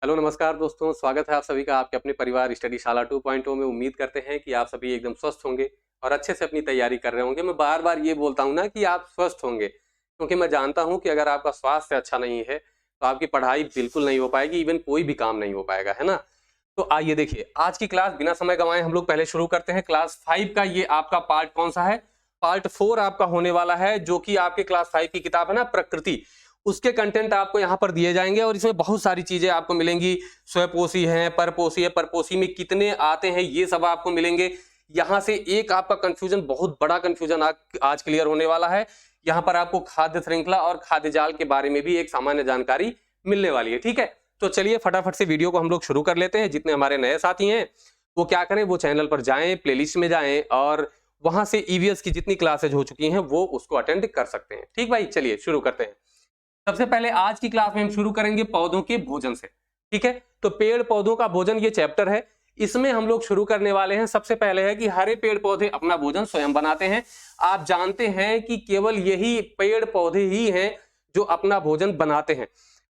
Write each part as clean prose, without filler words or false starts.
Hello नमस्कार दोस्तों, स्वागत है आप सभी का आपके अपने परिवार स्टडी शाला 2.0 में। उम्मीद करते हैं कि आप सभी एकदम स्वस्थ होंगे और अच्छे से अपनी तैयारी कर रहे होंगे। मैं बार-बार ये बोलता हूँ ना कि आप स्वस्थ होंगे, क्योंकि मैं जानता हूँ कि अगर आपका स्वास्थ्य अच्छा नहीं है, तो आपकी पढ़ाई बिल्कुल नहीं हो पाएगी, इवन कोई भी काम नहीं हो पाएगा, है ना? तो आइए देखिए, आज की क्लास बिना समय गँवाए हम लोग पहले शुरू करते हैं। क्लास 5 का ये आपका पार्ट कौन-सा है? पार्ट 4 आपका होने वाला है, जो कि आपके क्लास 5 की किताब है ना प्रकृति, उसके कंटेंट आपको यहाँ पर दिए जाएँगे और इसमें बहुत सारी चीज़ें आपको मिलेंगी। स्वपोषी है, परपोषी है, परपोषी में कितने आते हैं ये सब आपको मिलेंगे। यहाँ से एक आपका कंफ्यूजन, बहुत बड़ा कंफ्यूजन आज क्लियर होने वाला है। यहाँ पर आपको खाद्य श्रृंखला और खाद्य जाल के बारे में भी एक सामान्य जानकारी मिलने वाली है, ठीक है? तो चलिए फटाफट से वीडियो को हम लोग शुरू कर लेते हैं। जितने हमारे नए साथी हैं वो क्या करें, वो चैनल पर जाएं, प्लेलिस्ट में जाएं और वहां से ईवीएस की जितनी क्लासेज हो चुकी हैं वो उसको अटेंड कर सकते हैं। ठीक भाई, चलिए शुरू करते हैं। सबसे पहले आज की क्लास में हम शुरू करेंगे पौधों के भोजन से। ठीक है, तो पेड़ पौधों का भोजन ये चैप्टर है, इसमें हम लोग शुरू करने वाले हैं। सबसे पहले है कि हरे पेड़ पौधे अपना भोजन स्वयं बनाते हैं। आप जानते हैं कि केवल यही पेड़ पौधे ही हैं जो अपना भोजन बनाते हैं,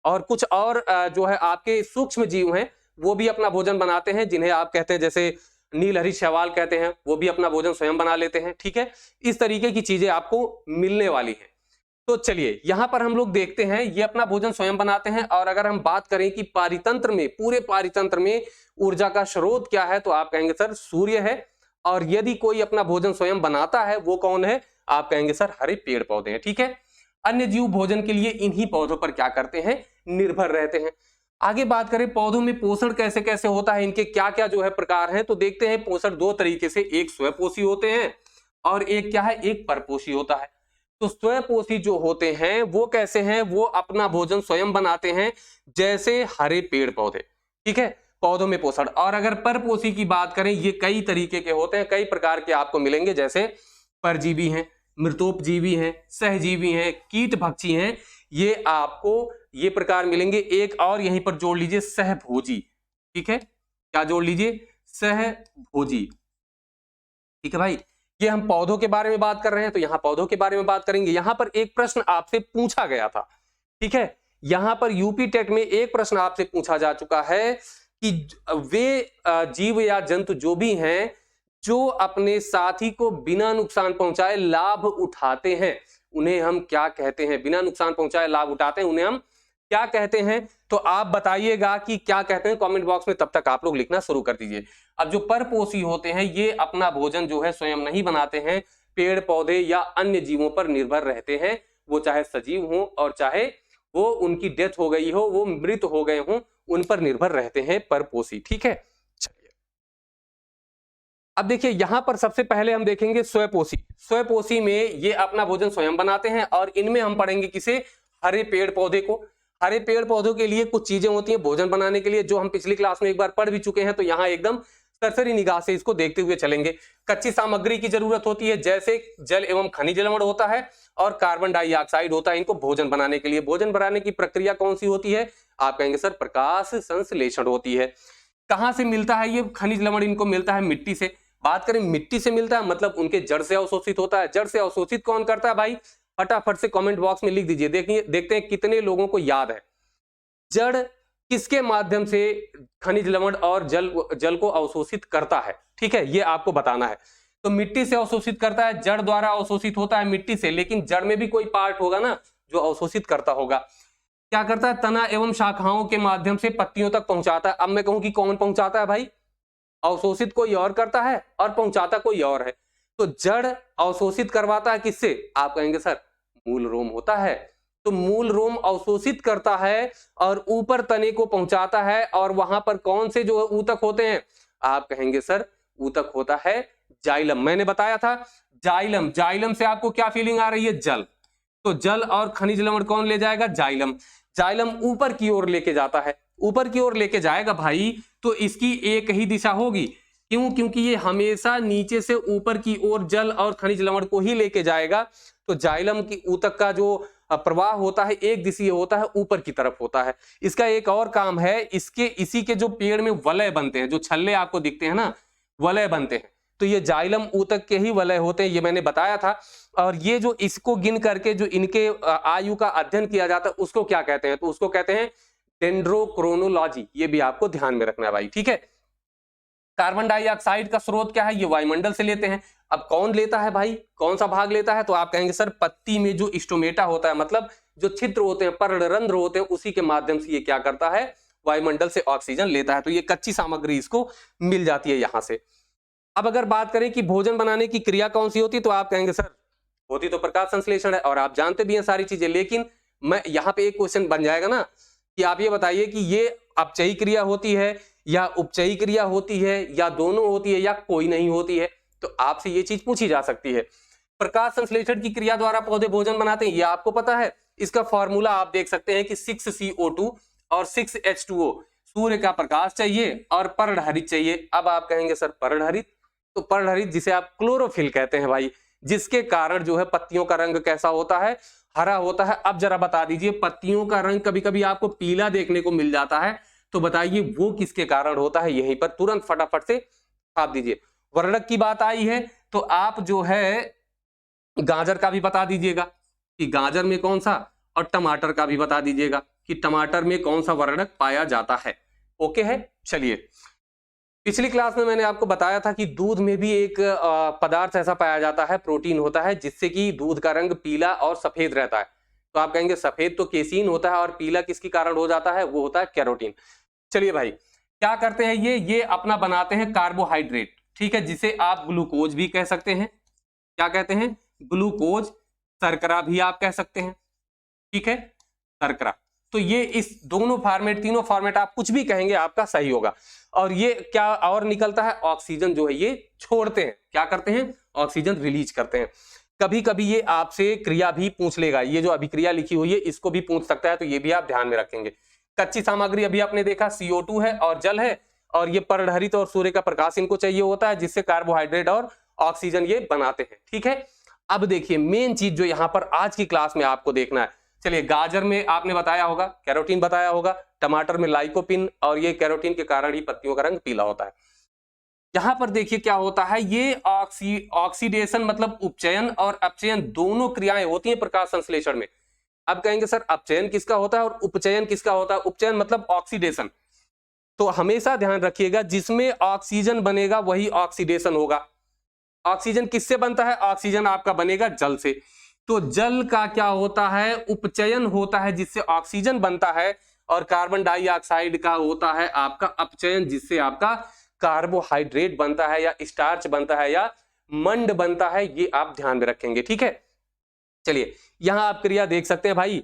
और कुछ और जो है आपके सूक्ष्म जीव हैं वो भी अपना भोजन बनाते हैं, जिन्हें आप कहते हैं जैसे नीलहरी शैवाल कहते हैं, वो भी अपना भोजन स्वयं बना लेते हैं। ठीक है, इस तरीके की चीजें आपको मिलने वाली हैं। तो चलिए यहां पर हम लोग देखते हैं ये अपना भोजन स्वयं बनाते हैं। और अगर हम बात करें कि पारितंत्र में, पूरे पारितंत्र में ऊर्जा का स्रोत क्या है, तो आप कहेंगे सर सूर्य है। और यदि कोई अपना भोजन स्वयं बनाता है वो कौन है, आप कहेंगे सर हरे पेड़ पौधे हैं। ठीक है, अन्य जीव भोजन के लिए इन्हीं पौधों पर क्या करते हैं, निर्भर रहते हैं। आगे बात करें पौधों में पोषण कैसे कैसे होता है, इनके क्या क्या जो है प्रकार हैं, तो देखते हैं। पोषण दो तरीके से, एक स्वपोषी होते हैं और एक क्या है, एक परपोषी होता है। तो स्वपोषी जो होते हैं वो कैसे हैं, वो अपना भोजन स्वयं बनाते हैं, जैसे हरे पेड़ पौधे। ठीक है, पौधों में पोषण। और अगर परपोषी की बात करें, ये कई तरीके के होते हैं, कई प्रकार के आपको मिलेंगे, जैसे परजीवी हैं, मृतोपजीवी हैं, सहजीवी हैं, कीट भक्षी हैं, ये आपको ये प्रकार मिलेंगे। एक और यहीं पर जोड़ लीजिए, सहभोजी। ठीक है, क्या जोड़ लीजिए, सहभोजी। ठीक है भाई, ये हम पौधों के बारे में बात कर रहे हैं, तो यहां पौधों के बारे में बात करेंगे। यहां पर एक प्रश्न आपसे पूछा गया था, ठीक है, यहां पर यूपी टेट में एक प्रश्न आपसे पूछा जा चुका है कि वे जीव या जंतु जो भी हैं जो अपने साथी को बिना नुकसान पहुंचाए लाभ उठाते हैं, उन्हें हम क्या कहते हैं? बिना नुकसान पहुंचाए लाभ उठाते हैं, उन्हें हम क्या कहते हैं? तो आप बताइएगा कि क्या कहते हैं कमेंट बॉक्स में। तब तक आप लोग लिखना शुरू कर दीजिए। अब जो परपोषी होते हैं ये अपना भोजन जो है स्वयं नहीं बनाते हैं, पेड़ पौधे या अन्य जीवों पर निर्भर रहते हैं। वो चाहे सजीव हो और चाहे वो उनकी डेथ हो गई हो, वो मृत हो गए हों, उन पर निर्भर रहते हैं परपोषी। ठीक है, चलिए अब देखिए यहां पर सबसे पहले हम देखेंगे स्वपोषी। स्वपोषी में ये अपना भोजन स्वयं बनाते हैं और इनमें हम पढ़ेंगे किसे, हरे पेड़ पौधे को। हरे पेड़ पौधों के लिए कुछ चीजें होती हैं भोजन बनाने के लिए, जो हम पिछली क्लास में एक बार पढ़ भी चुके हैं, तो यहां एकदम सरसरी निगाह से इसको देखते हुए चलेंगे। कच्ची सामग्री की जरूरत होती है, जैसे जल एवं खनिज लवण होता है और कार्बन डाइऑक्साइड होता है, इनको भोजन बनाने के लिए। भोजन बनाने की प्रक्रिया कौन सी होती है, आप कहेंगे सर प्रकाश संश्लेषण होती है। कहां से मिलता है ये खनिज लवण, इनको मिलता है मिट्टी से। बात करें मिट्टी से मिलता है, मतलब उनके जड़ से अवशोषित होता है। जड़ से अवशोषित कौन करता है भाई, फटाफट से कमेंट बॉक्स में लिख दीजिए। देखिए, देखते हैं कितने लोगों को याद है। जड़ किसके माध्यम से खनिज लवण और जल को अवशोषित करता है, ठीक है, ये आपको बताना है। तो मिट्टी से अवशोषित करता है, जड़ द्वारा अवशोषित होता है मिट्टी से, लेकिन जड़ में भी कोई पार्ट होगा ना जो अवशोषित करता होगा। क्या करता है, तना एवं शाखाओं के माध्यम से पत्तियों तक पहुंचाता है। अब मैं कहूं कि कौन पहुंचाता है भाई, अवशोषित कोई और करता है और पहुंचाता कोई और है। तो जड़ अवशोषित करवाता है किससे, आप कहेंगे सर मूल रोम होता है। तो मूल रोम अवशोषित करता है और ऊपर तने को पहुंचाता है, और वहां पर कौन से जो ऊतक होते हैं, आप कहेंगे सर ऊतक होता है जाइलम। मैंने बताया था जाइलम। जाइलम से आपको क्या फीलिंग आ रही है, जल। तो जल और खनिज लवण कौन ले जाएगा, जाइलम। जाइलम ऊपर की ओर लेके जाता है, ऊपर की ओर लेके जाएगा भाई, तो इसकी एक ही दिशा होगी। क्यों, क्योंकि ये हमेशा नीचे से ऊपर की ओर जल और खनिज लवण को ही लेके जाएगा। तो जाइलम की ऊतक का जो प्रवाह होता है एक दिशीय होता है, ऊपर की तरफ होता है। इसका एक और काम है, इसके इसी के जो पेड़ में वलय बनते हैं, जो छल्ले आपको दिखते हैं ना, वलय बनते हैं, तो ये जाइलम ऊतक के ही वलय होते हैं, ये मैंने बताया था। और ये जो इसको गिन करके जो इनके आयु का अध्ययन किया जाता है उसको क्या कहते हैं, तो उसको कहते हैं डेंड्रोक्रोनोलॉजी, ये भी आपको ध्यान में रखना है भाई, ठीक है। कार्बन डाइऑक्साइड का स्रोत क्या है, ये वायुमंडल से लेते हैं। अब कौन लेता है भाई, कौन सा भाग लेता है, तो आप कहेंगे सर पत्ती में जो स्टोमेटा होता है, मतलब जो छिद्र होते हैं, पर्णरंध्र होते हैं, उसी के माध्यम से ये क्या करता है, वायुमंडल से ऑक्सीजन लेता है। तो ये कच्ची सामग्री इसको मिल जाती है यहां से। अब अगर बात करें कि भोजन बनाने की क्रिया कौन सी होती है, तो आप कहेंगे सर होती तो प्रकाश संश्लेषण है, और आप जानते भी हैं सारी चीजें। लेकिन मैं यहाँ पे एक क्वेश्चन बन जाएगा ना कि आप ये बताइए कि ये अपचयी क्रिया होती है या उपचयी क्रिया होती है या दोनों होती है या कोई नहीं होती है। तो आपसे ये चीज पूछी जा सकती है। प्रकाश संश्लेषण की क्रिया द्वारा पौधे भोजन बनाते हैं, ये आपको पता है। इसका फॉर्मूला आप देख सकते हैं कि 6CO2 और 6H2O। सूर्य का प्रकाश चाहिए और पर्णहरित चाहिए। अब आप कहेंगे सर पर्णहरित, तो पर्णहरित जिसे आप क्लोरोफिल कहते हैं भाई, जिसके कारण जो है पत्तियों का रंग कैसा होता है, हरा होता है। अब जरा बता दीजिए, पत्तियों का रंग कभी कभी आपको पीला देखने को मिल जाता है, तो बताइए वो किसके कारण होता है, यहीं पर तुरंत फटाफट से छाप दीजिए। वर्णक की बात आई है तो आप जो है गाजर का भी बता दीजिएगा कि गाजर में कौन सा, और टमाटर का भी बता दीजिएगा कि टमाटर में कौन सा वर्णक पाया जाता है। ओके है, चलिए। पिछली क्लास में मैंने आपको बताया था कि दूध में भी एक पदार्थ ऐसा पाया जाता है, प्रोटीन होता है, जिससे कि दूध का रंग पीला और सफेद रहता है। तो आप कहेंगे सफेद तो केसीन होता है और पीला किसके कारण हो जाता है, वो होता है कैरोटीन। चलिए भाई, क्या करते हैं ये अपना बनाते हैं कार्बोहाइड्रेट, ठीक है, जिसे आप ग्लूकोज भी कह सकते हैं। क्या कहते हैं, ग्लूकोज, शर्करा भी आप कह सकते हैं, ठीक है, शर्करा। तो ये इस दोनों फॉर्मेट, तीनों फॉर्मेट आप कुछ भी कहेंगे आपका सही होगा। और ये क्या और निकलता है, ऑक्सीजन जो है ये छोड़ते हैं, क्या करते हैं, ऑक्सीजन रिलीज करते हैं। कभी कभी ये आपसे क्रिया भी पूछ लेगा, ये जो अभिक्रिया लिखी हुई है इसको भी पूछ सकता है, तो ये भी आप ध्यान में रखेंगे। कच्ची सामग्री अभी आपने देखा CO2 है और जल है, और ये पर्णहरित और सूर्य का प्रकाश इनको चाहिए होता है, जिससे कार्बोहाइड्रेट और ऑक्सीजन ये बनाते हैं, ठीक है। अब देखिए मेन चीज जो यहाँ पर आज की क्लास में आपको देखना है। चलिए, गाजर में आपने बताया होगा, कैरोटीन बताया होगा, टमाटर में लाइकोपिन, और ये कैरोटीन के कारण ही पत्तियों का रंग पीला होता है। यहां पर देखिए क्या होता है, ये ऑक्सीडेशन मतलब उपचयन और अपचयन दोनों क्रियाएं होती हैं प्रकाश संश्लेषण में। अब कहेंगे सर अपचयन किसका होता है और उपचयन किसका होता है। उपचयन मतलब ऑक्सीडेशन, तो हमेशा ध्यान रखिएगा जिसमें ऑक्सीजन बनेगा वही ऑक्सीडेशन होगा। ऑक्सीजन किससे बनता है, ऑक्सीजन आपका बनेगा जल से। तो जल का क्या होता है, उपचयन होता है जिससे ऑक्सीजन बनता है, और कार्बन डाइऑक्साइड का होता है आपका अपचयन, जिससे आपका कार्बोहाइड्रेट बनता है या स्टार्च बनता है या मंड बनता है। ये आप ध्यान में रखेंगे, ठीक है। चलिए, यहां आप क्रिया देख सकते हैं भाई,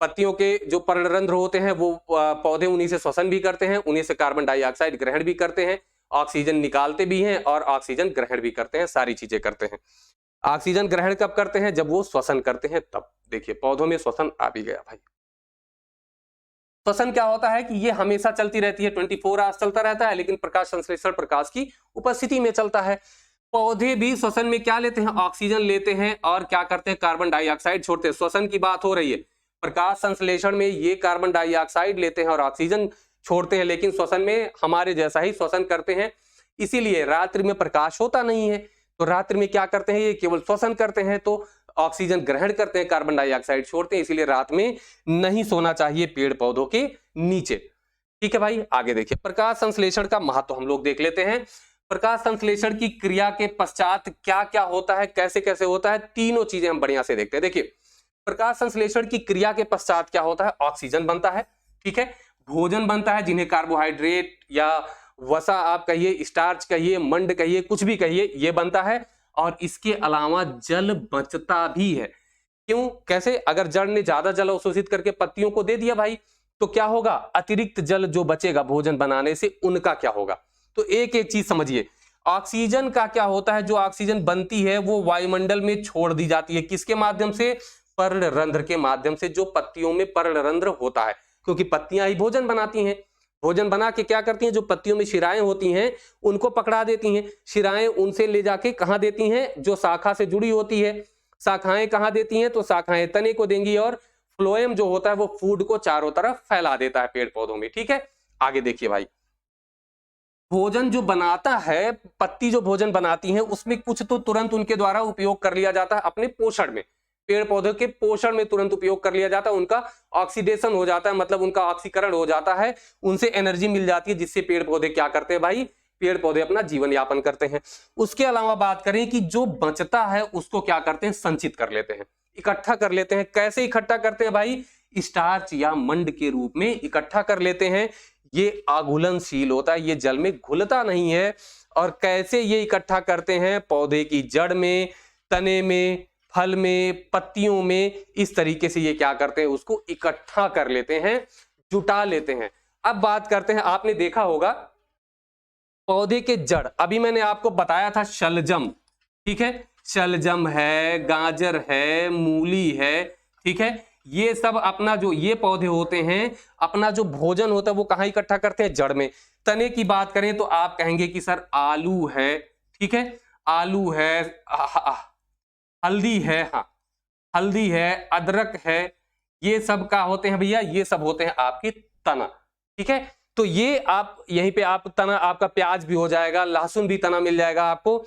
पत्तियों के जो पर्णरंध्र होते हैं वो पौधे उन्हीं से श्वसन भी करते हैं, उन्हीं से कार्बन डाइऑक्साइड ग्रहण भी करते हैं, ऑक्सीजन निकालते भी हैं और ऑक्सीजन ग्रहण भी करते हैं, सारी चीजें करते हैं। ऑक्सीजन ग्रहण कब करते हैं, जब वो श्वसन करते हैं तब। देखिए पौधों में श्वसन आ भी गया भाई। श्वसन क्या होता है कि ये हमेशा चलती रहती है, 24 आवर्स चलता रहता है, लेकिन प्रकाश संश्लेषण प्रकाश की उपस्थिति में चलता है। पौधे भी श्वसन में क्या लेते हैं, ऑक्सीजन लेते हैं, और क्या करते हैं, कार्बन डाइऑक्साइड छोड़ते हैं। श्वसन की बात हो रही है, प्रकाश संश्लेषण में ये कार्बन डाइऑक्साइड लेते हैं और ऑक्सीजन छोड़ते हैं, लेकिन श्वसन में हमारे जैसा ही श्वसन करते हैं। इसीलिए रात्रि में प्रकाश होता नहीं है, तो रात्रि में क्या करते हैं, ये केवल श्वसन करते हैं, तो ऑक्सीजन ग्रहण करते हैं, कार्बन डाइऑक्साइड छोड़ते हैं। इसीलिए रात में नहीं सोना चाहिए पेड़ पौधों के नीचे, ठीक है भाई। आगे देखिए, प्रकाश संश्लेषण का महत्व हम लोग देख लेते हैं। प्रकाश संश्लेषण की क्रिया के पश्चात क्या क्या होता है, कैसे कैसे होता है, तीनों चीजें हम बढ़िया से देखते हैं। देखिए, प्रकाश संश्लेषण की क्रिया के पश्चात क्या होता है, ऑक्सीजन बनता है, ठीक है, भोजन बनता है, जिन्हें कार्बोहाइड्रेट या वसा आप कहिए, स्टार्च कहिए, मंड कहिए, कुछ भी कहिए, ये बनता है। और इसके अलावा जल बचता भी है। क्यों, कैसे, अगर जड़ ने ज्यादा जल अवशोषित करके पत्तियों को दे दिया भाई, तो क्या होगा, अतिरिक्त जल जो बचेगा भोजन बनाने से, उनका क्या होगा। तो एक एक चीज समझिए, ऑक्सीजन का क्या होता है, जो ऑक्सीजन बनती है वो वायुमंडल में छोड़ दी जाती है, किसके माध्यम से, पर्णरंध्र के माध्यम से, जो पत्तियों में पर्णरंध्र होता है, क्योंकि पत्तियां ही भोजन बनाती हैं। भोजन बना के क्या करती हैं, जो पत्तियों में शिराएं होती हैं उनको पकड़ा देती हैं, शिराएं उनसे ले जाके कहां देती हैं, जो शाखा से जुड़ी होती है। शाखाएं कहां देती हैं, तो शाखाएं तने को देंगी, और फ्लोएम जो होता है वो फूड को चारों तरफ फैला देता है पेड़ पौधों में, ठीक है। आगे देखिए भाई, भोजन जो बनाता है, पत्ती जो भोजन बनाती है, उसमें कुछ तो तुरंत उनके द्वारा उपयोग कर लिया जाता है अपने पोषण में, पेड़ पौधे के पोषण में तुरंत उपयोग कर लिया जाता है, उनका ऑक्सीडेशन हो जाता है, मतलब उनका ऑक्सीकरण हो जाता है, उनसे एनर्जी मिल जाती है, जिससे पेड़ पौधे क्या करते हैं भाई, पेड़ पौधे अपना जीवन यापन करते हैं। उसके अलावा बात करें कि जो बचता है उसको क्या करते हैं, संचित कर लेते हैं, इकट्ठा कर लेते हैं। कैसे इकट्ठा करते हैं भाई, स्टार्च या मंड के रूप में इकट्ठा कर लेते हैं। ये आघुलनशील होता है, ये जल में घुलता नहीं है। और कैसे ये इकट्ठा करते हैं, पौधे की जड़ में, तने में, फल में, पत्तियों में, इस तरीके से ये क्या करते हैं, उसको इकट्ठा कर लेते हैं, जुटा लेते हैं। अब बात करते हैं, आपने देखा होगा पौधे के जड़, अभी मैंने आपको बताया था शलजम, ठीक है, शलजम है, गाजर है, मूली है, ठीक है, ये सब अपना जो ये पौधे होते हैं, अपना जो भोजन होता है वो कहाँ इकट्ठा करते हैं, जड़ में। तने की बात करें तो आप कहेंगे कि सर आलू है, ठीक है, आलू है, हल्दी है, हाँ हल्दी है, अदरक है, ये सब का होते हैं भैया, ये सब होते हैं आपके तना, ठीक है। तो ये आप यहीं पे आप तना, आपका प्याज भी हो जाएगा, लहसुन भी तना मिल जाएगा आपको।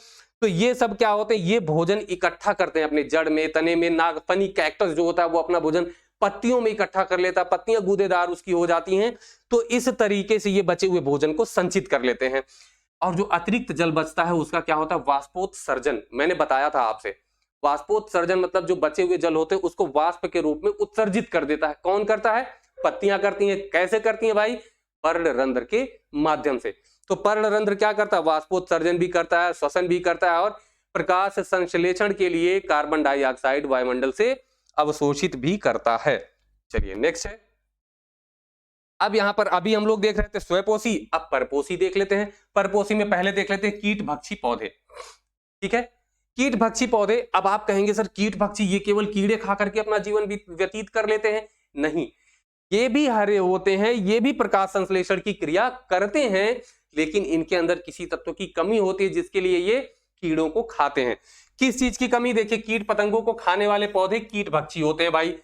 तो ये सब क्या होते हैं, ये भोजन इकट्ठा करते हैं अपने जड़ में, तने में। नागफनी कैक्टस जो होता है वो अपना भोजन पत्तियों में इकट्ठा कर लेता है, पत्तियां गूदेदार उसकी हो जाती हैं। तो इस तरीके से ये बचे हुए भोजन को संचित कर लेते हैं। और जो अतिरिक्त जल बचता है उसका क्या होता है, वाष्पोत्सर्जन। मैंने बताया था आपसे, वाष्पोत्सर्जन मतलब जो बचे हुए जल होते हैं उसको वाष्प के रूप में उत्सर्जित कर देता है। कौन करता है, पत्तियां करती हैं। कैसे करती हैं भाई, पर्णरंध्र के माध्यम से। तो पर्णरंध्र क्या करता है, वाष्पोत्सर्जन भी करता है, श्वसन भी करता है, और प्रकाश संश्लेषण के लिए कार्बन डाइऑक्साइड वायुमंडल से अवशोषित भी करता है। चलिए नेक्स्ट है, अब यहां पर अभी हम लोग देख रहे थे स्वयपोषी, अब परपोषी देख लेते हैं। परपोषी में पहले देख लेते हैं कीट भक्षी पौधे, ठीक है, कीट भक्षी पौधे। अब आप कहेंगे सर कीट भक्षी ये केवल कीड़े खा करके अपना जीवन व्यतीत कर लेते हैं, नहीं, ये भी हरे होते हैं, ये भी प्रकाश संश्लेषण की क्रिया करते हैं, लेकिन इनके अंदर किसी तत्व की कमी होती है जिसके लिए ये कीड़ों को खाते हैं। किस चीज की कमी, देखिए कीट पतंगों को खाने वाले पौधे कीट भक्षी होते हैं भाई।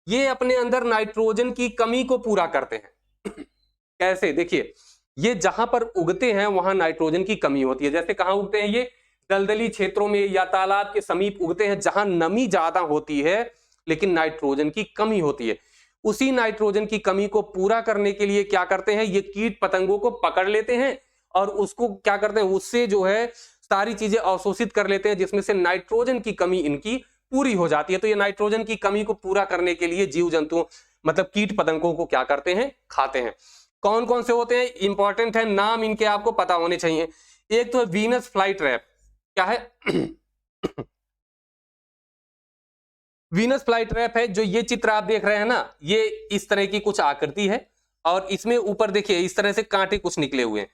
ये अपने अंदर नाइट्रोजन की कमी को पूरा करते हैं। कैसे, देखिए ये जहां पर उगते हैं वहां नाइट्रोजन की कमी होती है। जैसे कहां उगते हैं, ये दलदली क्षेत्रों में या तालाब के समीप उगते हैं जहां नमी ज्यादा होती है लेकिन नाइट्रोजन की कमी होती है। उसी नाइट्रोजन की कमी को पूरा करने के लिए क्या करते हैं, ये कीट पतंगों को पकड़ लेते हैं और उसको क्या करते हैं, उससे जो है सारी चीजें अवशोषित कर लेते हैं, जिसमें से नाइट्रोजन की कमी इनकी पूरी हो जाती है। तो ये नाइट्रोजन की कमी को पूरा करने के लिए जीव जंतुओं मतलब कीट पतंगों को क्या करते हैं, खाते हैं। कौन कौन से होते हैं, इंपॉर्टेंट है, नाम इनके आपको पता होने चाहिए। एक तो वीनस फ्लाई ट्रैप, क्या है वीनस फ्लाई ट्रैप है। जो ये चित्र आप देख रहे हैं ना, ये इस तरह की कुछ आकृति है और इसमें ऊपर देखिए इस तरह से कांटे कुछ निकले हुए हैं।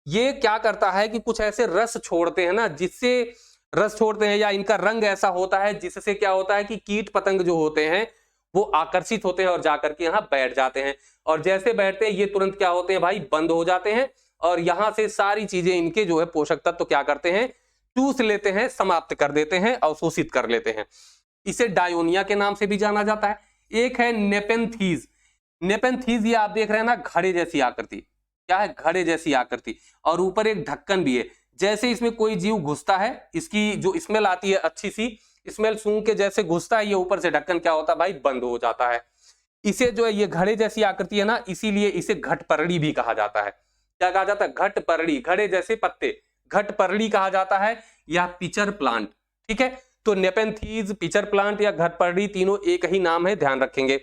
ये क्या करता है कि कुछ ऐसे रस छोड़ते हैं ना, जिससे रस छोड़ते हैं या इनका रंग ऐसा होता है जिससे क्या होता है कि कीट पतंग जो होते हैं वो आकर्षित होते हैं और जाकर के यहाँ बैठ जाते हैं। और जैसे बैठते हैं ये तुरंत क्या होते हैं भाई, बंद हो जाते हैं और यहां से सारी चीजें इनके जो है पोषक तत्व तो क्या करते हैं, चूस लेते हैं, समाप्त कर देते हैं, अवशोषित कर लेते हैं। इसे डायोनिया के नाम से भी जाना जाता है। एक है नेपेंथीज। नेपेंथीज ये आप देख रहे हैं ना, घड़े जैसी आकृति, क्या है, घड़े जैसी आकृति, और ऊपर एक ढक्कन भी है। जैसे इसमें कोई जीव घुसता है, इसकी जो स्मेल आती है अच्छी सी स्मेल सूंघ के जैसे घुसता है, ये ऊपर से ढक्कन क्या होता है भाई, बंद हो जाता है। इसे जो है ये घड़े जैसी आकृति है ना, इसीलिए इसे घटपर्णी भी कहा जाता है। क्या कहा जाता है, घटपर्णी, घड़े जैसे पत्ते, घटपर्णी कहा जाता है, या पिचर प्लांट, ठीक है। तो नेपेंथीज, पिचर प्लांट या घटपर्णी तीनों एक ही नाम है, ध्यान रखेंगे।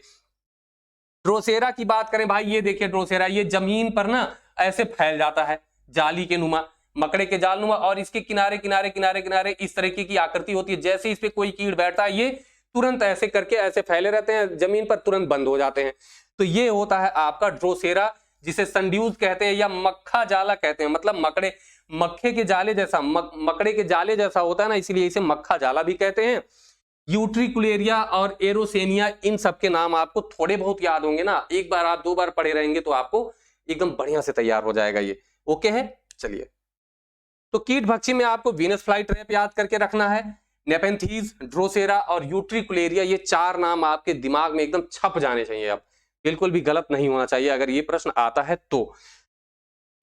ड्रोसेरा की बात करें भाई, ये देखिए ड्रोसेरा, ये जमीन पर ना ऐसे फैल जाता है जाली के नुमा, मकड़े के जाल नुमा, और इसके किनारे किनारे किनारे किनारे इस तरीके की आकृति होती है। जैसे इस पे कोई कीड़ बैठता है ये तुरंत ऐसे करके ऐसे फैले रहते हैं जमीन पर, तुरंत बंद हो जाते हैं। तो ये होता है आपका ड्रोसेरा, जिसे संड्यूज कहते हैं या मक्खा जाला कहते हैं। मतलब मकड़े, मक्खे के जाले जैसा, मकड़े के जाले जैसा होता है ना, इसलिए इसे मक्खा जाला भी कहते हैं। यूट्रिकुलेरिया और एरोसेनिया, इन सब के नाम आपको थोड़े बहुत याद होंगे ना, एक बार आप 2 बार पढ़े रहेंगे तो आपको एकदम बढ़िया से तैयार हो जाएगा ये। ओके है, चलिए। तो कीट भक्षी में आपको वीनस फ्लाई ट्रैप याद करके रखना है, नेपेंथीज, ड्रोसेरा और यूट्रिकुलेरिया, ये 4 नाम आपके दिमाग में एकदम छप जाने चाहिए। अब बिल्कुल भी गलत नहीं होना चाहिए अगर ये प्रश्न आता है तो।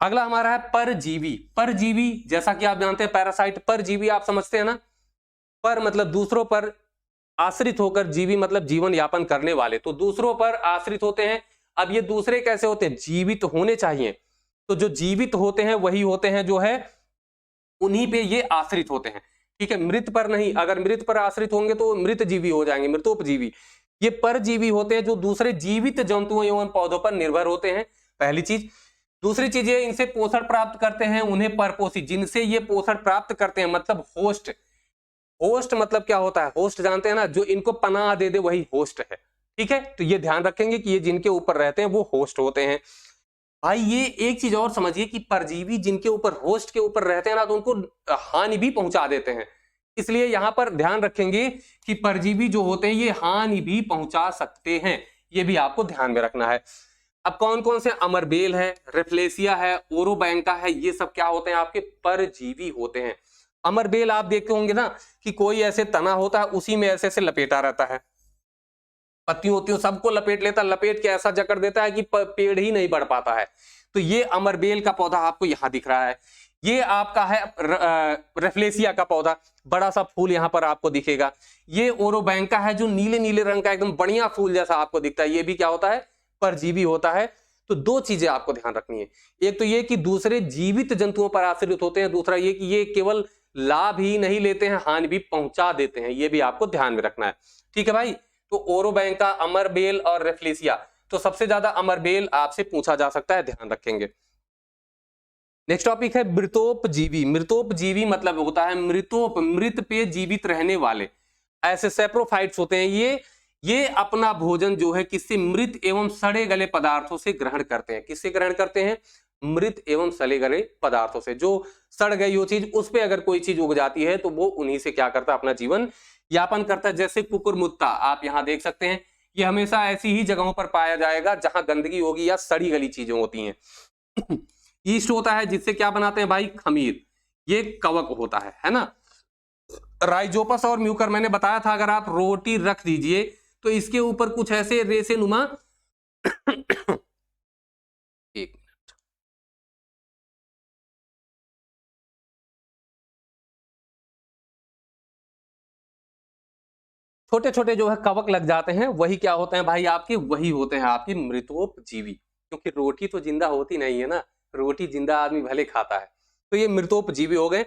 अगला हमारा है परजीवी। परजीवी जैसा कि आप जानते हैं पैरासाइट, परजीवी आप समझते हैं ना, पर मतलब दूसरों पर, आश्रित होकर जीवी मतलब जीवन यापन करने वाले, तो दूसरों पर आश्रित होते हैं। अब ये दूसरे कैसे होते हैं? जीवित होने चाहिए, तो जो जीवित होते हैं वही होते हैं जो है उन्हीं पे ये आश्रित होते हैं, ठीक है, मृत पर नहीं। अगर मृत पर आश्रित होंगे तो मृत जीवी हो जाएंगे, मृतोपजीवी। ये परजीवी होते हैं जो दूसरे जीवित जंतुओं एवं पौधों पर निर्भर होते हैं, पहली चीज। दूसरी चीज ये इनसे पोषण प्राप्त करते हैं, उन्हें परपोषी, जिनसे ये पोषण प्राप्त करते हैं, मतलब होस्ट। होस्ट मतलब क्या होता है? होस्ट जानते हैं ना, जो इनको पनाह दे दे वही होस्ट है, ठीक है। तो ये ध्यान रखेंगे कि ये जिनके ऊपर रहते हैं वो होस्ट होते हैं। भाई ये एक चीज और समझिए कि परजीवी जिनके ऊपर, होस्ट के ऊपर रहते हैं ना, तो उनको हानि भी पहुंचा देते हैं। इसलिए यहां पर ध्यान रखेंगे कि परजीवी जो होते हैं ये हानि भी पहुंचा सकते हैं, ये भी आपको ध्यान में रखना है। अब कौन कौन से? अमरबेल है, रेफ्लेसिया है, ओरोबैंका है, ये सब क्या होते हैं? आपके परजीवी होते हैं। अमरबेल आप देखते होंगे ना कि कोई ऐसे तना होता है, उसी में ऐसे ऐसे लपेटा रहता है, पत्तियों होती सबको लपेट लेता, लपेट के ऐसा जकड़ देता है कि पेड़ ही नहीं बढ़ पाता है। तो ये अमरबेल का पौधा आपको यहां दिख रहा है। ये आपका है रेफ्लेसिया का पौधा, बड़ा सा फूल यहां पर आपको दिखेगा। ये ओरोबैंका है जो नीले नीले रंग का एकदम बढ़िया फूल जैसा आपको दिखता है, ये भी क्या होता है? परजीवी होता है। तो दो चीजें आपको ध्यान रखनी है, एक तो ये कि दूसरे जीवित जंतुओं पर आश्रित होते हैं, दूसरा ये कि ये केवल लाभ ही नहीं लेते हैं, हानि भी पहुंचा देते हैं, ये भी आपको ध्यान में रखना है, ठीक है भाई। तो ओरोबैंका, अमरबेल और रेफ्लेसिया, तो सबसे ज्यादा अमरबेल आपसे पूछा जा सकता है, ध्यान रखेंगे। नेक्स्ट टॉपिक है मृतोपजीवी। मृतोपजीवी मतलब होता है मृतोप, मृत पे जीवित रहने वाले, ऐसे सेप्रोफाइट्स होते हैं। ये अपना भोजन जो है किससे? मृत एवं सड़े गले पदार्थों से ग्रहण करते हैं। किससे ग्रहण करते हैं? मृत एवं सड़े गले पदार्थों से। जो सड़ गई वो चीज, उस पे अगर कोई चीज उग जाती है तो वो उन्हीं से क्या करता है? अपना जीवन यापन करता है। जैसे कुकुरमुत्ता आप यहां देख सकते हैं, ये हमेशा ऐसी ही जगहों पर पाया जाएगा जहां गंदगी होगी या सड़ी गली चीजें होती हैं। ईस्ट होता है जिससे क्या बनाते हैं भाई? खमीर। ये कवक होता है ना। राइजोपस और म्यूकर मैंने बताया था, अगर आप रोटी रख दीजिए तो इसके ऊपर कुछ ऐसे रेसे नुमा एक छोटे छोटे जो है कवक लग जाते हैं, वही क्या होते हैं भाई? आपके वही होते हैं आपके मृतोपजीवी, क्योंकि रोटी तो जिंदा होती नहीं है ना, रोटी जिंदा आदमी भले खाता है। तो ये मृतोपजीवी हो गए।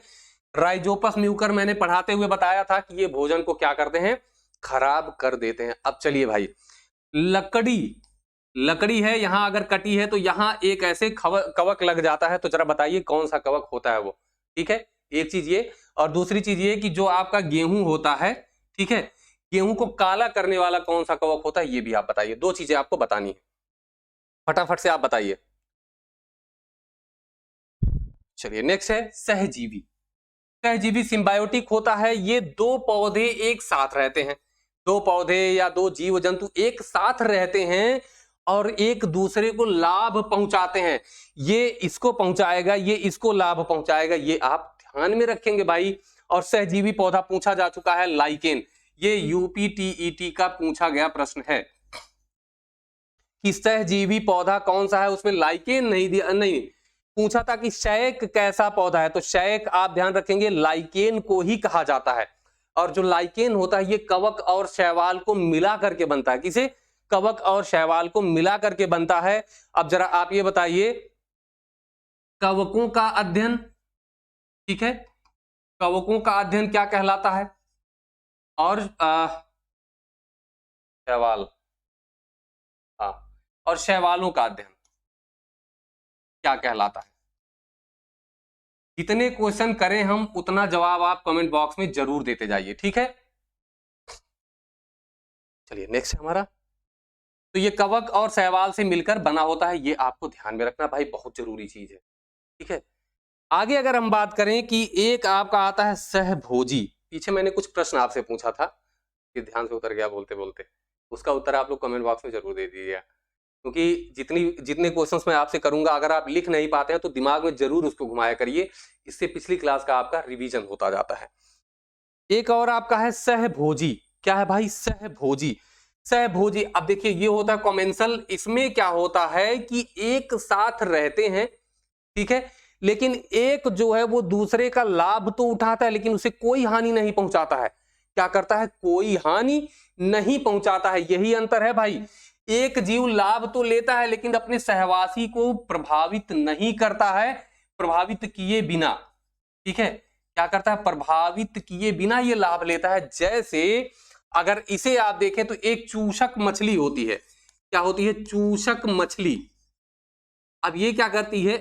राइजोपस म्यूकर मैंने पढ़ाते हुए बताया था कि ये भोजन को क्या करते हैं? खराब कर देते हैं। अब चलिए भाई, लकड़ी है, यहां अगर कटी है तो यहां एक ऐसे कवक लग जाता है, तो जरा बताइए कौन सा कवक होता है वो, ठीक है। एक चीज ये, और दूसरी चीज ये कि जो आपका गेहूं होता है, ठीक है, गेहूं को काला करने वाला कौन सा कवक होता है, ये भी आप बताइए। दो चीजें आपको बतानी है, फटाफट से आप बताइए। चलिए नेक्स्ट है सहजीवी। सहजीवी सिंबायोटिक होता है। ये दो पौधे एक साथ रहते हैं, दो पौधे या दो जीव जंतु एक साथ रहते हैं और एक दूसरे को लाभ पहुंचाते हैं। ये इसको पहुंचाएगा, ये इसको लाभ पहुंचाएगा, ये आप ध्यान में रखेंगे भाई। और सहजीवी पौधा पूछा जा चुका है लाइकेन, ये यूपीटीईटी का पूछा गया प्रश्न है कि सहजीवी पौधा कौन सा है, उसमें लाइकेन नहीं दिया, नहीं पूछा था कि शैक कैसा पौधा है, तो शैक आप ध्यान रखेंगे लाइकेन को ही कहा जाता है। और जो लाइकेन होता है ये कवक और शैवाल को मिला करके बनता है। किसे? कवक और शैवाल को मिला करके बनता है। अब जरा आप ये बताइए, कवकों का अध्ययन, ठीक है, कवकों का अध्ययन क्या कहलाता है? और शैवाल, हाँ, और शैवालों का अध्ययन क्या कहलाता है? जितने क्वेश्चन करें हम उतना जवाब आप कमेंट बॉक्स में जरूर देते जाइए, ठीक है। चलिए नेक्स्ट है हमारा, तो ये कवक और शैवाल से मिलकर बना होता है, ये आपको ध्यान में रखना भाई, बहुत जरूरी चीज है, ठीक है। आगे अगर हम बात करें कि एक आपका आता है सहभोजी। पीछे मैंने कुछ प्रश्न आपसे पूछा था, ये ध्यान से उतर गया बोलते बोलते, उसका उत्तर आप लोग कमेंट बॉक्स में जरूर दे दीजिएगा, क्योंकि जितने क्वेश्चंस मैं आपसे करूंगा अगर आप लिख नहीं पाते हैं तो दिमाग में जरूर उसको घुमाया करिए, इससे पिछली क्लास का आपका रिवीजन होता जाता है। एक और आपका है सहभोजी। क्या है भाई? सहभोजी। सहभोजी, अब देखिए ये होता है कॉमेंसल। इसमें क्या होता है कि एक साथ रहते हैं, ठीक है, लेकिन एक जो है वो दूसरे का लाभ तो उठाता है लेकिन उसे कोई हानि नहीं पहुंचाता है। क्या करता है, कोई हानि नहीं पहुंचाता है। यही अंतर है भाई, एक जीव लाभ तो लेता है लेकिन अपने सहवासी को प्रभावित नहीं करता है, प्रभावित किए बिना। ठीक है, क्या करता है, प्रभावित किए बिना ये लाभ लेता है। जैसे अगर इसे आप देखें तो एक चूषक मछली होती है, क्या होती है, चूषक मछली। अब ये क्या करती है,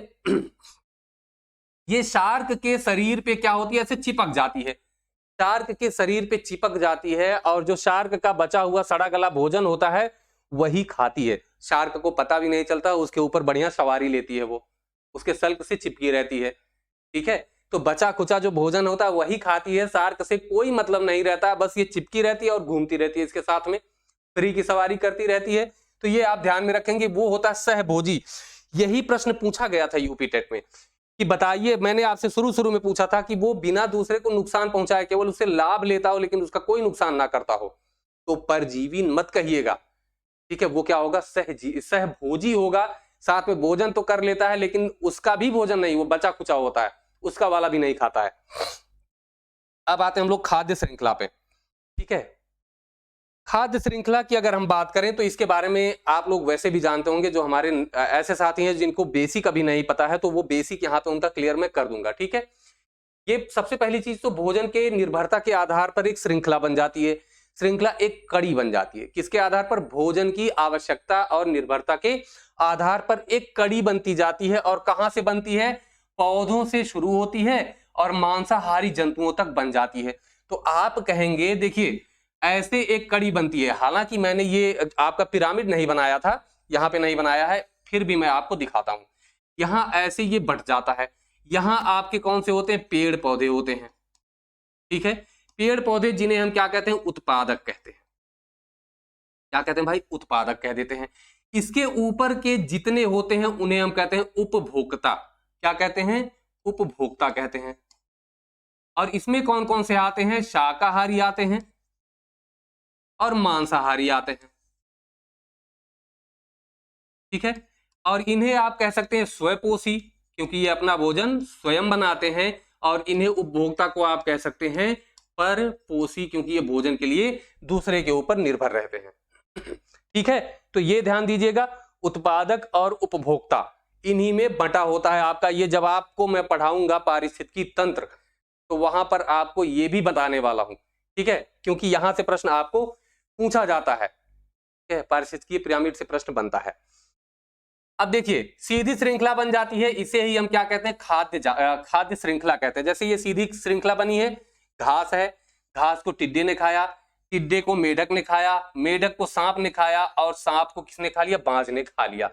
ये शार्क के शरीर पे क्या होती है, ऐसे चिपक जाती है, शार्क के शरीर पे चिपक जाती है और जो शार्क का बचा हुआ सड़ा गला भोजन होता है वही खाती है। शार्क को पता भी नहीं चलता, उसके ऊपर बढ़िया सवारी लेती है, वो उसके सल्क से चिपकी रहती है। ठीक है, तो बचा कुचा जो भोजन होता है वही खाती है, शार्क से कोई मतलब नहीं रहता, बस ये चिपकी रहती है और घूमती रहती है इसके साथ में, फ्री की सवारी करती रहती है। तो ये आप ध्यान में रखेंगे, वो होता है सहभोजी। यही प्रश्न पूछा गया था यूपी टेट में कि बताइए, मैंने आपसे शुरू में पूछा था कि वो बिना दूसरे को नुकसान पहुंचाए, केवल उससे लाभ लेता हो लेकिन उसका कोई नुकसान ना करता हो, तो परजीवी मत कहिएगा। ठीक है, वो क्या होगा, सहभोजी होगा, साथ में भोजन तो कर लेता है लेकिन उसका भी भोजन नहीं, वो बचा कुचा होता है, उसका वाला भी नहीं खाता है। अब आते हैं हम लोग खाद्य श्रृंखला पे। ठीक है, खाद्य श्रृंखला की अगर हम बात करें तो इसके बारे में आप लोग वैसे भी जानते होंगे, जो हमारे ऐसे साथी हैं जिनको बेसिक अभी नहीं पता है तो वो बेसिक यहाँ पे उनका क्लियर मैं कर दूंगा। ठीक है, ये सबसे पहली चीज तो भोजन के निर्भरता के आधार पर एक श्रृंखला बन जाती है, श्रृंखला एक कड़ी बन जाती है। किसके आधार पर, भोजन की आवश्यकता और निर्भरता के आधार पर एक कड़ी बनती जाती है। और कहां से बनती है, पौधों से शुरू होती है और मांसाहारी जंतुओं तक बन जाती है। तो आप कहेंगे, देखिए ऐसे एक कड़ी बनती है, हालांकि मैंने ये आपका पिरामिड नहीं बनाया था, यहाँ पे नहीं बनाया है, फिर भी मैं आपको दिखाता हूं। यहाँ ऐसे ये बट जाता है, यहाँ आपके कौन से होते हैं, पेड़ पौधे होते हैं। ठीक है, पेड़ पौधे जिन्हें हम क्या कहते हैं, उत्पादक कहते हैं। क्या कहते हैं भाई, उत्पादक कह देते हैं। इसके ऊपर के जितने होते हैं उन्हें हम कहते हैं उपभोक्ता। क्या कहते हैं, उपभोक्ता कहते हैं। और इसमें कौन कौन से आते हैं, शाकाहारी आते हैं और मांसाहारी आते हैं। ठीक है, और इन्हें आप कह सकते हैं स्वयंपोषी, क्योंकि ये अपना भोजन स्वयं बनाते हैं। और इन्हें उपभोक्ता को आप कह सकते हैं परपोषी, क्योंकि ये भोजन के लिए दूसरे के ऊपर निर्भर रहते हैं। ठीक है, तो ये ध्यान दीजिएगा, उत्पादक और उपभोक्ता इन्हीं में बटा होता है आपका। ये जब आपको मैं पढ़ाऊंगा पारिस्थितिकी तंत्र तो वहां पर आपको ये भी बताने वाला हूं। ठीक है, क्योंकि यहां से प्रश्न आपको पूछा जाता है, पारिस्थितिकी पिरामिड से प्रश्न बनता है। अब देखिए, सीधी श्रृंखला बन जाती है, इसे ही हम क्या कहते हैं, खाद्य श्रृंखला कहते हैं। जैसे ये सीधी श्रृंखला बनी है, घास है, घास को टिड्डे ने खाया, टिड्डे को मेढक ने खाया, मेढक को सांप ने खाया और सांप को किसने खा लिया, बाज ने खा लिया।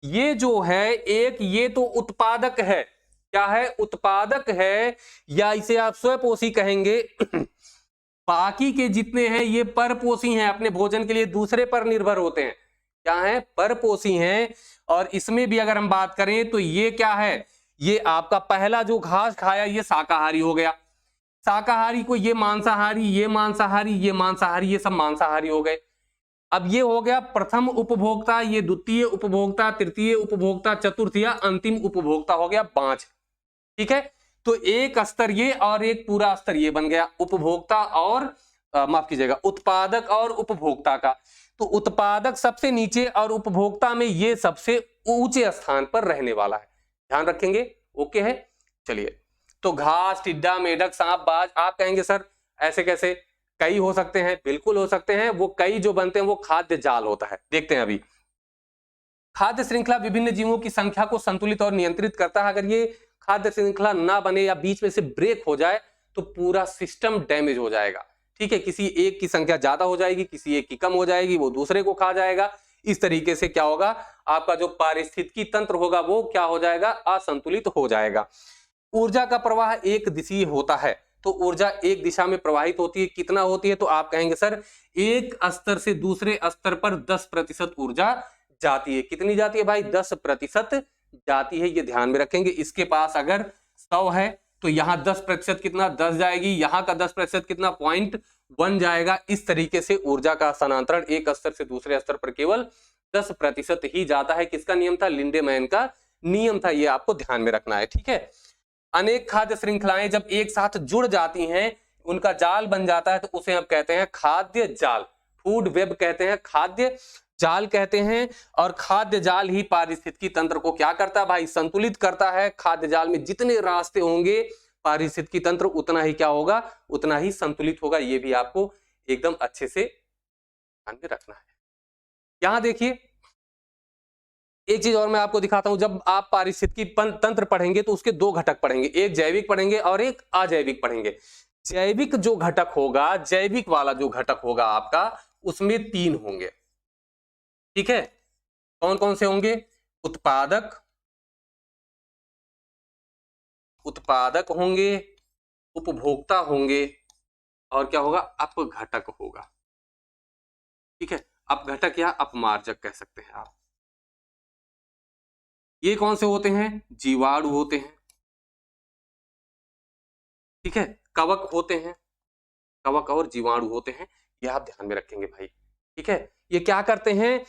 ये जो है एक, ये तो उत्पादक है, क्या है, उत्पादक है, या इसे आप स्वयंपोषी कहेंगे। बाकी के जितने हैं ये परपोषी हैं, अपने भोजन के लिए दूसरे पर निर्भर होते हैं। क्या है, परपोषी हैं। और इसमें भी अगर हम बात करें तो ये क्या है, ये आपका पहला जो घास खाया ये शाकाहारी हो गया, शाकाहारी को ये मांसाहारी, ये मांसाहारी, ये मांसाहारी, ये सब मांसाहारी हो गए। अब ये हो गया प्रथम उपभोक्ता, ये द्वितीय उपभोक्ता, तृतीय उपभोक्ता, चतुर्थ या अंतिम उपभोक्ता हो गया पांच। ठीक है, तो एक स्तर ये और एक पूरा स्तर ये बन गया, उपभोक्ता और माफ कीजिएगा, उत्पादक और उपभोक्ता का। तो उत्पादक सबसे नीचे और उपभोक्ता में ये सबसे ऊंचे स्थान पर रहने वाला है, ध्यान रखेंगे। ओके है, चलिए। तो घास, टिड्डा, मेढक, सांप, बाज, आप कहेंगे सर ऐसे कैसे, कई हो सकते हैं, बिल्कुल हो सकते हैं। वो कई जो बनते हैं वो खाद्य जाल होता है। देखते हैं अभी, खाद्य श्रृंखला विभिन्न जीवों की संख्या को संतुलित और नियंत्रित करता है। अगर ये खाद्य श्रृंखला ना बने या बीच में से ब्रेक हो जाए तो पूरा सिस्टम डैमेज हो जाएगा। ठीक है, किसी एक की संख्या ज्यादा हो जाएगी, किसी एक की कम हो जाएगी, वो दूसरे को खा जाएगा। इस तरीके से क्या होगा, आपका जो पारिस्थितिकी तंत्र होगा वो क्या हो जाएगा, असंतुलित हो जाएगा। ऊर्जा का प्रवाह एक दिशीय होता है, तो ऊर्जा एक दिशा में प्रवाहित होती है, कितना होती है, तो आप कहेंगे सर एक स्तर से दूसरे स्तर पर 10% ऊर्जा जाती है। कितनी जाती है भाई, 10% जाती है, ये ध्यान में रखेंगे। इसके पास अगर 100 है तो यहाँ 10% कितना, 10 जाएगी, यहाँ का 10% कितना, 0.1 जाएगा। इस तरीके से ऊर्जा का स्थानांतरण एक स्तर से दूसरे स्तर पर केवल 10% ही जाता है। किसका नियम था, लिंडेमैन का नियम था, ये आपको ध्यान में रखना है। ठीक है, अनेक खाद्य श्रृंखलाएं जब एक साथ जुड़ जाती हैं, उनका जाल बन जाता है तो उसे हम कहते हैं खाद्य जाल। फूड वेब कहते हैं, खाद्य जाल कहते हैं। और खाद्य जाल ही पारिस्थितिकी तंत्र को क्या करता है भाई, संतुलित करता है। खाद्य जाल में जितने रास्ते होंगे पारिस्थितिकी तंत्र उतना ही क्या होगा, उतना ही संतुलित होगा। ये भी आपको एकदम अच्छे से ध्यान में रखना है। यहां देखिए एक चीज और मैं आपको दिखाता हूं, जब आप पारिस्थितिकी तंत्र पढ़ेंगे तो उसके दो घटक पढ़ेंगे, एक जैविक पढ़ेंगे और एक अजैविक पढ़ेंगे। जैविक जो घटक होगा, जैविक वाला जो घटक होगा आपका, उसमें 3 होंगे, ठीक है। कौन कौन से होंगे, उत्पादक, उत्पादक होंगे, उपभोक्ता होंगे और क्या होगा, अपघटक होगा, ठीक है। अपघटक या अपमार्जक कह सकते हैं आप। ये कौन से होते हैं, जीवाणु होते हैं, ठीक है। कवक होते हैं, कवक और जीवाणु होते हैं, ये आप ध्यान में रखेंगे भाई, ठीक है। ये क्या करते हैं,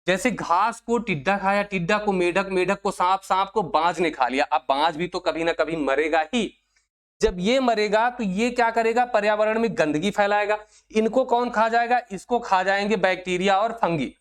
जैसे घास को टिड्डा खाया, टिड्डा को मेढक, मेढक को सांप, सांप को बाज ने खा लिया। अब बाज भी तो कभी ना कभी मरेगा ही। जब ये मरेगा तो ये क्या करेगा, पर्यावरण में गंदगी फैलाएगा। इनको कौन खा जाएगा, इसको खा जाएंगे बैक्टीरिया और फंगी,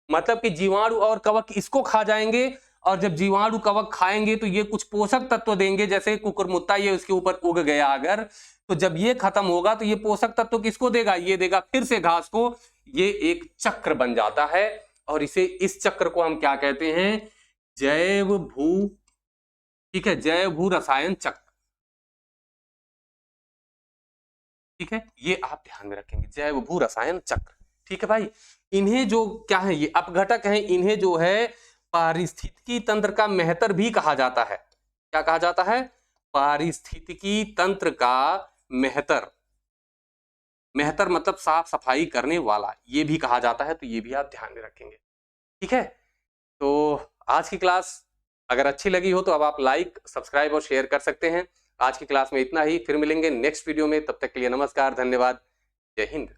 मतलब कि जीवाणु और कवक इसको खा जाएंगे। और जब जीवाणु कवक खाएंगे तो ये कुछ पोषक तत्व देंगे, जैसे कुकुरमुत्ता ये उसके ऊपर उग गया अगर, तो जब ये खत्म होगा तो ये पोषक तत्व किसको देगा, ये देगा फिर से घास को। ये एक चक्र बन जाता है और इस चक्र को हम क्या कहते हैं, जैव भू, ठीक है, जैव भू रसायन चक्र, ठीक है। ये आप ध्यान में रखेंगे, जैव भू रसायन चक्र, ठीक है भाई। इन्हें जो क्या है, ये अपघटक हैं, इन्हें जो है पारिस्थितिकी तंत्र का मेहतर भी कहा जाता है। क्या कहा जाता है, पारिस्थितिकी तंत्र का मेहतर। मेहतर मतलब साफ सफाई करने वाला, ये भी कहा जाता है, तो ये भी आप ध्यान में रखेंगे, ठीक है। तो आज की क्लास अगर अच्छी लगी हो तो अब आप लाइक, सब्सक्राइब और शेयर कर सकते हैं। आज की क्लास में इतना ही, फिर मिलेंगे नेक्स्ट वीडियो में, तब तक के लिए नमस्कार, धन्यवाद, जय हिंद।